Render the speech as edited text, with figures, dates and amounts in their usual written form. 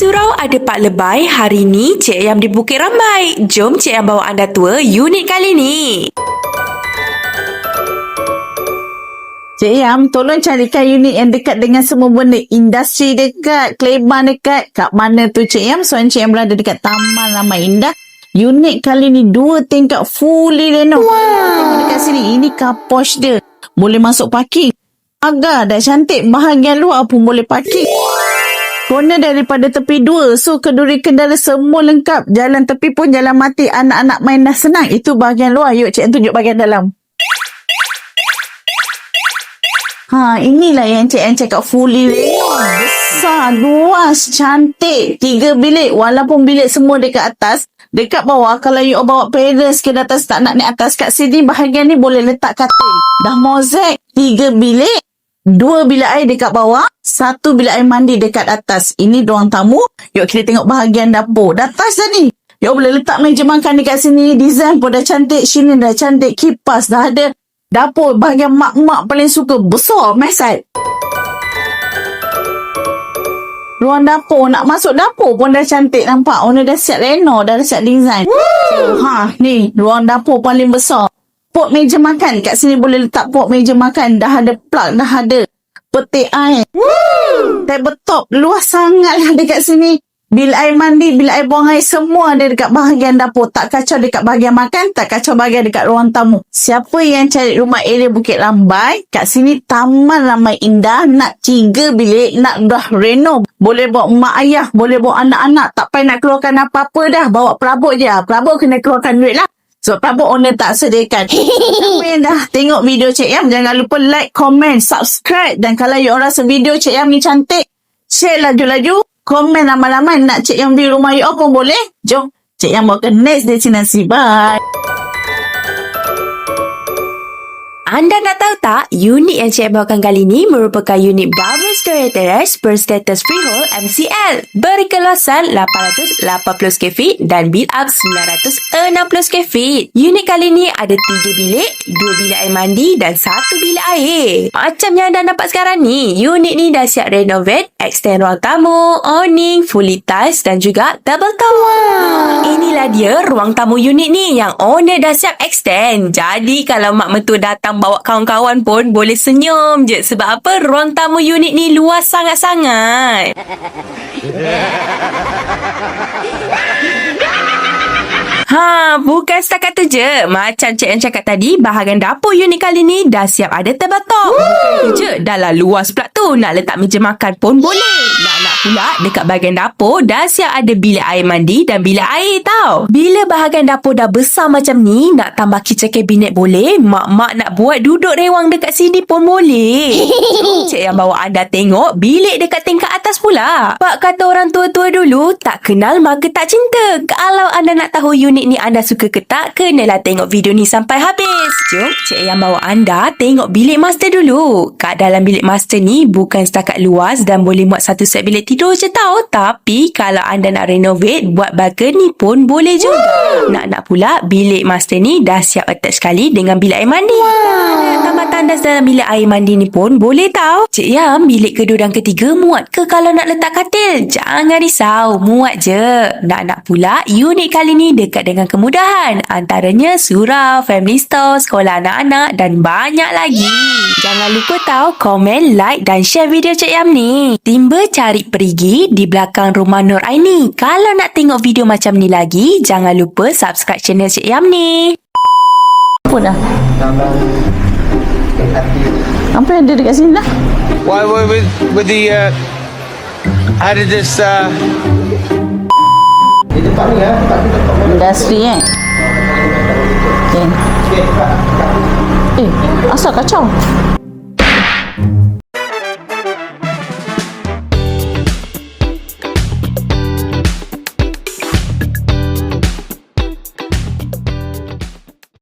surau ada Pak Lebay. Hari ni Cik Ayam di Bukit Rambai. Jom Cik Ayam bawa anda tour unit kali ni. Cik Ayam, tolong carikan unit yang dekat dengan semua benda. Industri dekat, Kleban dekat. Kat mana tu Cik Ayam? Soalnya Cik Ayam berada dekat Taman Ramai Indah. Unit kali ni 2 tingkat fully renov. Tengok dekat sini. Ini car porch dia. Boleh masuk parking. Agak dah cantik. Bahagian luar pun boleh parking. Corner daripada tepi 2. So, keduri kendala semua lengkap. Jalan tepi pun jalan mati. Anak-anak main dah senang. Itu bahagian luar. Yuk, Cik tunjuk bahagian dalam. Inilah yang Cik Ann cakap fully renov. Besar, luas, cantik. 3 bilik. Walaupun bilik semua dekat atas, dekat bawah, kalau you bawa parents ke atas, tak nak naik atas, kat sini bahagian ni boleh letak katil. Dah mozaik. 3 bilik. 2 bilik air dekat bawah. 1 bilik air mandi dekat atas. Ini ruang tamu. Yuk kita tengok bahagian dapur. Dah touch dah ni. Yuk boleh letak meja makan dekat sini. Design pun dah cantik. Shinin dah cantik. Kipas dah ada. Dapur bahagian mak-mak paling suka. Besar. Mesat. Ruang dapur. Nak masuk dapur pun dah cantik. Nampak? Owner dah siap renov. Dah siap design. So, ni. Ruang dapur paling besar. Pot meja makan. Kat sini boleh letak pot meja makan. Dah ada plug. Dah ada peti air. Tabletop. Luas sangat lah dekat sini. Bil air mandi, bil air buang air. Semua ada dekat bahagian dapur. Tak kacau dekat bahagian makan. Tak kacau bahagian dekat ruang tamu. Siapa yang cari rumah area Bukit Rambai, kat sini Taman Ramai Indah. Nak 3 bilik. Nak dah renov. Boleh bawa mak ayah. Boleh bawa anak-anak. Tak payah nak keluarkan apa-apa dah. Bawa perabot je. Perabot kena keluarkan duit lah. So, perabot owner tak sediakan. Siapa yang dah tengok video Cik Ayam, jangan lupa like, komen, subscribe. Dan kalau you rasa video Cik Ayam ni cantik, share laju-laju. Komen lama-lama. Nak Cik Ayam di rumah you pun boleh. Jom, Cik Ayam bawa ke next destinasi. Bye. Anda nak tahu tak, unit yang Cik bawakan kali ini merupakan unit double story terrace berstatus freehold MCL. Berkeluasan 880 square feet dan build up 960 square feet. Unit kali ini ada 3 bilik, 2 bilik air mandi dan 1 bilik air. Macam yang anda nampak sekarang ni, unit ni dah siap renovate, extend ruang tamu, awning, fully tiles dan juga double tower. Inilah dia ruang tamu unit ni yang owner dah siap extend. Jadi kalau mak mentua datang bawa kawan-kawan pun boleh senyum je. Sebab apa? Ruang tamu unit ni luas sangat-sangat. Bukan setakat tu je. Macam Cik Ann cakap tadi, bahagian dapur unit kali ni dah siap ada tabletop. Bukan tu je, dah lah luas pula tu. Nak letak meja makan pun boleh. Nak pula dekat bahagian dapur dah siap ada bilik air mandi dan bilik air tau. Bila bahagian dapur dah besar macam ni, nak tambah kitchen cabinet boleh. Mak-mak nak buat duduk rewang dekat sini pun boleh. Cik yang bawa anda tengok bilik dekat tingkat atas pula. Pak kata orang tua-tua dulu, tak kenal maka tak cinta. Kalau anda nak tahu unit ni anda suka ke tak, kenalah tengok video ni sampai habis. Jom Cik yang bawa anda tengok bilik master dulu. Kat dalam bilik master ni bukan setakat luas dan boleh muat satu set bilik tidur je tau. Tapi kalau anda nak renovate, buat balcony pun boleh juga. Nak pula bilik master ni dah siap attach sekali dengan bilik air mandi. Tambah tandas dalam bilik air mandi ni pun boleh tau. Cik Yam, bilik kedua dan ketiga muat ke kalau nak letak katil? Jangan risau, muat je. Nak pula unit kali ni dekat dengan kemudahan. Antaranya surau, family store, sekolah anak-anak dan banyak lagi. Jangan lupa tahu komen, like dan share video Cik Yam ni. Timba cari perigi di belakang rumah Nur Aini. Kalau nak tengok video macam ni lagi, jangan lupa subscribe channel Cik Yam ni. Apa dah? Apa yang ada dekat sini dah? Why with the how did this Industri Okay. Asal kacau?